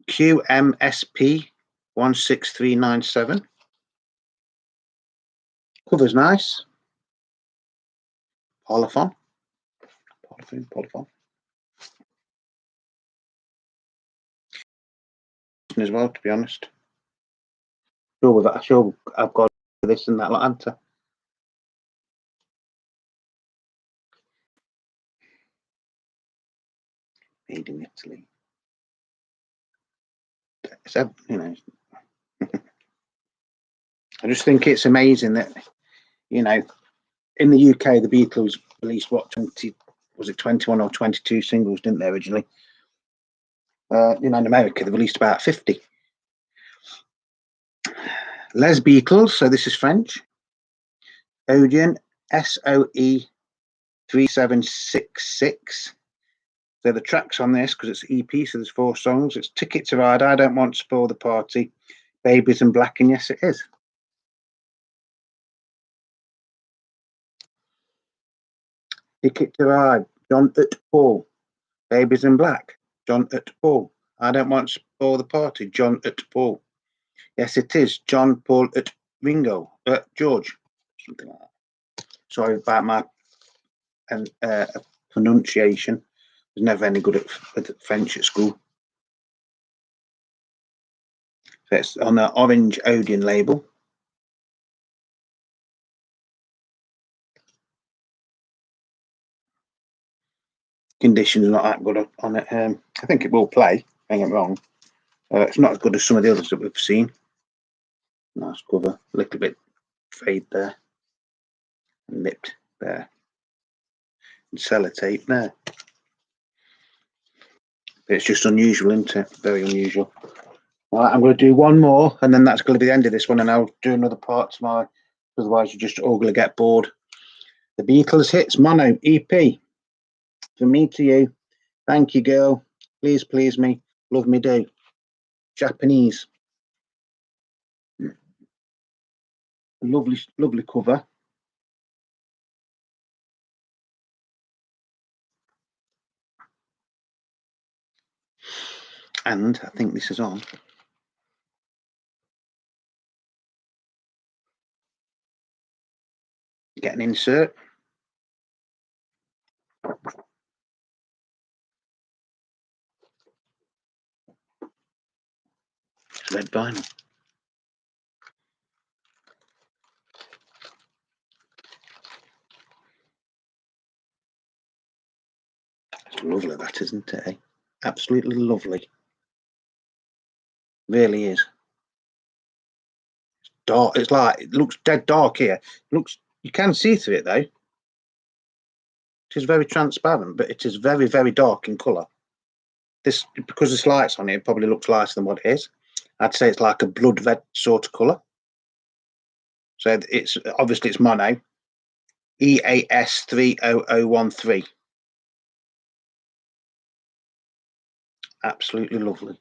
[SPEAKER 1] QMSP 16397. Cover's nice. Polyphon as well, to be honest. Sure, I've got this and that answer. Made in Italy. So, I just think it's amazing that, in the UK, the Beatles released 21 or 22 singles, didn't they, originally? In America, they released about 50. Les Beatles, so this is French. Odeon, SOE 3766. So the tracks on this, because it's EP, so there's 4 songs. It's Ticket to Ride, I Don't Want to Spoil the Party, Babies in Black, and Yes It Is. Ticket to Ride, John et Paul. Babies in Black, John et Paul. I Don't Want to Spoil the Party, John et Paul. Yes It Is, John, Paul et Ringo, George. Something like that. Sorry about my pronunciation. I was never any good at French at school. So it's on the orange Odeon label. Condition's not that good on it. I think it will play, don't get me wrong. It's not as good as some of the others that we've seen. Nice cover, a little bit fade there, and nipped there, and sellotape there. But it's just unusual, isn't it? Very unusual. All right, I'm going to do one more, and then that's going to be the end of this one, and I'll do another part tomorrow. Otherwise, you're just all going to get bored. The Beatles Hits Mono EP. From me to you. Thank you, girl. Please, please me. Love me do. Japanese. Lovely, lovely cover. And I think this is on. Get an insert. It's red vinyl. It's lovely, that, isn't it? Eh? Absolutely lovely. Really is. It's dark. It's like, it looks dead dark here. You can see through it though. It is very transparent, but it is very, very dark in colour. this, because there's lights on it, it probably looks lighter than what it is. I'd say it's like a blood red sort of colour. So it's obviously it's mono. EAS 30013. Absolutely lovely.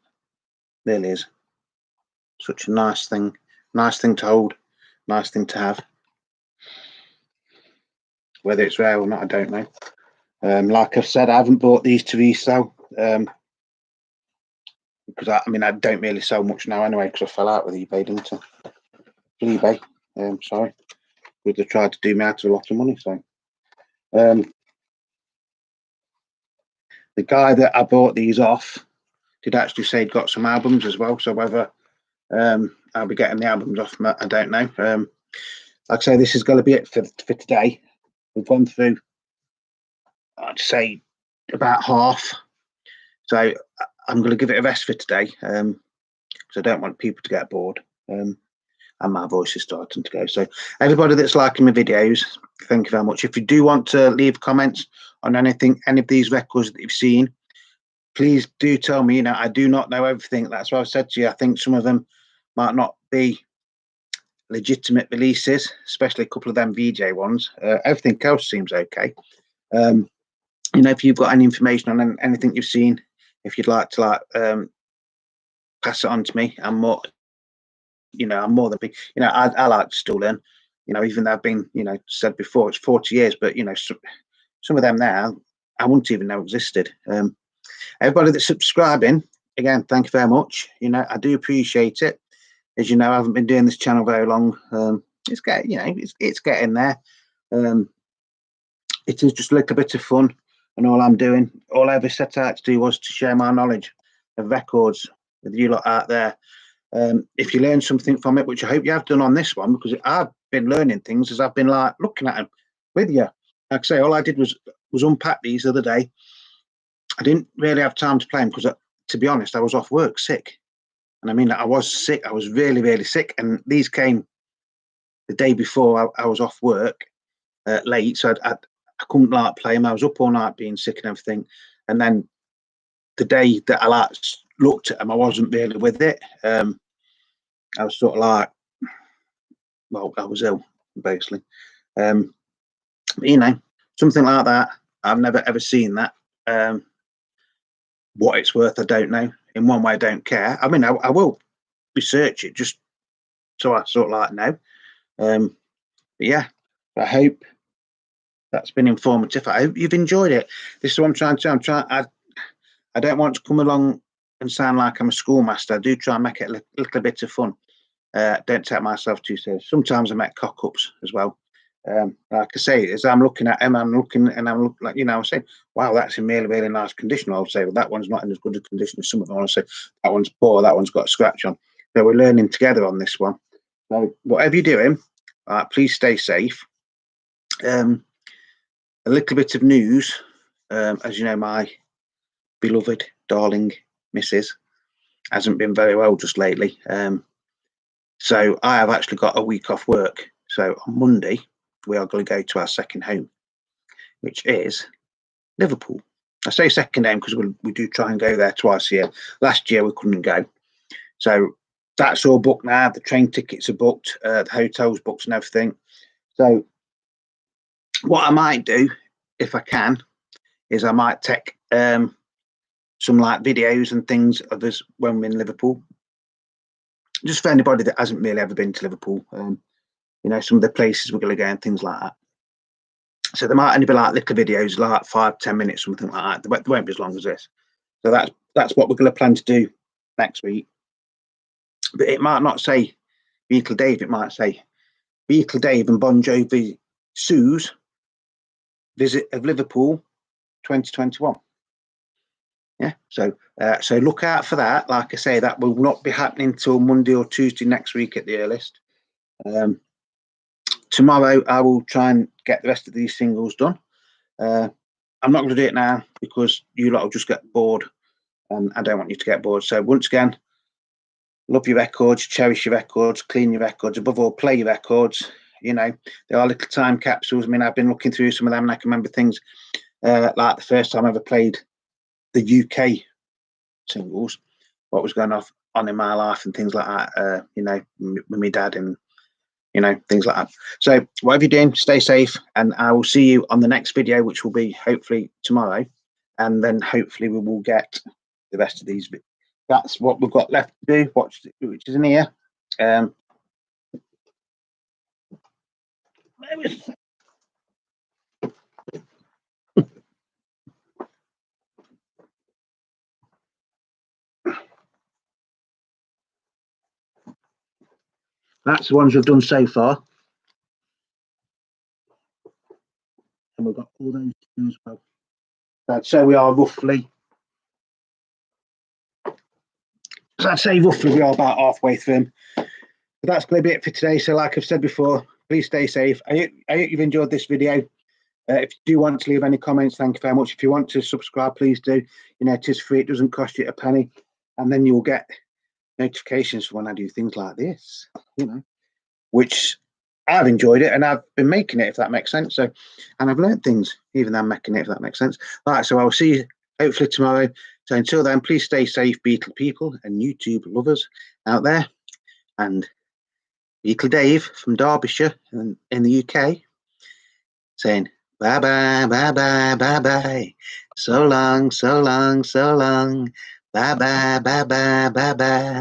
[SPEAKER 1] Really is. Such a nice thing to hold, nice thing to have. Whether it's rare or not, I don't know. Like I've said, I haven't bought these to resell because I don't really sell much now anyway because I fell out with eBay, didn't I? eBay, sorry, because they tried to do me out of a lot of money. So the guy that I bought these off did actually say he'd got some albums as well. So whether I'll be getting the albums off, I don't know. Like I say, this is going to be it for today. We've gone through, I'd say, about half. So I'm going to give it a rest for today because I don't want people to get bored. And my voice is starting to go. So everybody that's liking my videos, thank you very much. If you do want to leave comments on anything, any of these records that you've seen, please do tell me. I do not know everything. That's what I've said to you. I think some of them might not be legitimate releases, especially a couple of them VJ ones. Everything else seems okay. If you've got any information on anything you've seen, if you'd like to pass it on to me, I'm more than I like to still learn. Even though I've been, said before, it's 40 years, but some of them now I wouldn't even know existed. Everybody that's subscribing, again, thank you very much. I do appreciate it. As you know, I haven't been doing this channel very long. It's getting there. It is just a little bit of fun, and all I ever set out to do was to share my knowledge of records with you lot out there. If you learn something from it, which I hope you have done on this one, because I've been learning things as I've been looking at them with you. Like I say, all I did was unpack these the other day. I didn't really have time to play them because, to be honest, I was off work sick. And I was sick. I was really, really sick. And these came the day before I was off work late. So I couldn't play them. I was up all night being sick and everything. And then the day that I looked at them, I wasn't really with it. I was sort of I was ill, basically. Something like that. I've never ever seen that. What it's worth, I don't know. In one way, I don't care. I will research it just so I sort of know. But yeah, I hope that's been informative. I hope you've enjoyed it. This is what I'm trying to do. I don't want to come along and sound like I'm a schoolmaster. I do try and make it a little bit of fun. Don't take myself too serious. Sometimes I make cock-ups as well. Like I say, as I'm looking at them, I'm looking I'm saying, wow, that's in really, really nice condition. I'll say, well, that one's not in as good a condition as some of them. I'll say, that one's poor, that one's got a scratch on. So we're learning together on this one. So whatever you're doing, please stay safe. A little bit of news. As you know, my beloved, darling missus hasn't been very well just lately. So I have actually got a week off work. So on Monday, we are going to go to our second home, which is Liverpool. I say second home because we do try and go there twice a year. Last year we couldn't go. So that's all booked now. The train tickets are booked, the hotel's booked and everything. So what I might do, if I can, is I might take some videos and things of us when we're in Liverpool. Just for anybody that hasn't really ever been to Liverpool. Some of the places we're going to go and things like that. So there might only be little videos, 5-10 minutes, something like that. They won't be as long as this. So that's what we're going to plan to do next week. But it might not say Beatle Dave. It might say Beatle Dave and Bon Jovi Sue's visit of Liverpool 2021. Yeah. So look out for that. Like I say, that will not be happening till Monday or Tuesday next week at the earliest. Tomorrow I will try and get the rest of these singles done. I'm not going to do it now because you lot will just get bored, and I don't want you to get bored. So once again, love your records, cherish your records, clean your records, above all, play your records. They are little time capsules. I've been looking through some of them and I can remember things like the first time I ever played the UK singles, what was going on in my life and things like that, with my dad and, things like that. So whatever you're doing, stay safe, and I will see you on the next video, which will be hopefully tomorrow. And then hopefully we will get the rest of these. That's what we've got left to do, which is in here. That's the ones we've done so far. And we've got all those to do as well. So we are roughly, so I'd say roughly we are about halfway through them. But that's going to be it for today. So like I've said before, please stay safe. I hope you've enjoyed this video. If you do want to leave any comments, thank you very much. If you want to subscribe, please do. It is free. It doesn't cost you a penny. And then you'll get notifications when I do things like this, which I've enjoyed it and I've been making it, if that makes sense. So, and I've learned things, even though I'm making it, if that makes sense. All right, so I'll see you hopefully tomorrow. So until then, please stay safe, Beatle people and YouTube lovers out there. And Beatle Dave from Derbyshire in the UK saying, bye bye, bye bye, bye bye. So long, so long, so long. Bye bye, bye bye, bye bye.